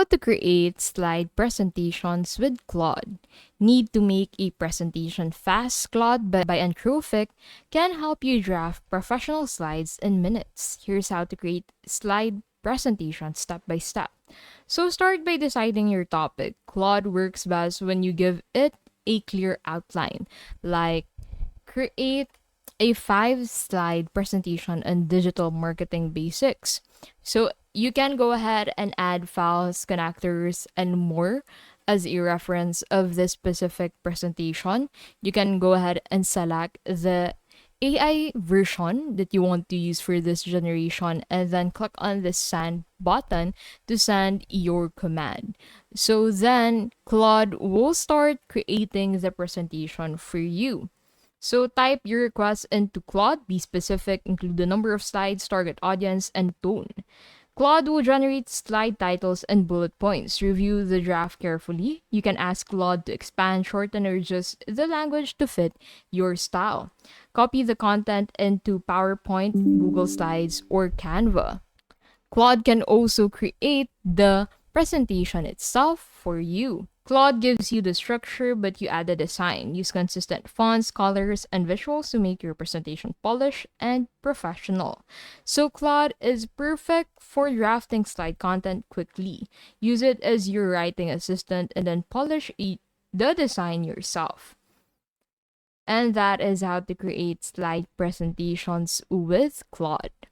How to create slide presentations with Claude. Need to make a presentation fast? Claude by Anthropic can help you draft professional slides in minutes. Here's how to create slide presentation step by step. So start by deciding your topic. Claude works best when you give it a clear outline, like create a 5 slide presentation on digital marketing basics. So you can go ahead and add files, connectors, and more as a reference of this specific presentation. You can go ahead and select the AI version that you want to use for this generation and then click on the send button to send your command. So then Claude will start creating the presentation for you. So type your request into Claude, be specific, include the number of slides, target audience, and tone. Claude will generate slide titles and bullet points. Review the draft carefully. You can ask Claude to expand, shorten, or adjust the language to fit your style. Copy the content into PowerPoint, Google Slides, or Canva. Claude can also create the presentation itself for you. Claude gives you the structure, but you add the design. Use consistent fonts, colors, and visuals to make your presentation polished and professional. So, Claude is perfect for drafting slide content quickly. Use it as your writing assistant and then polish the design yourself. And that is how to create slide presentations with Claude.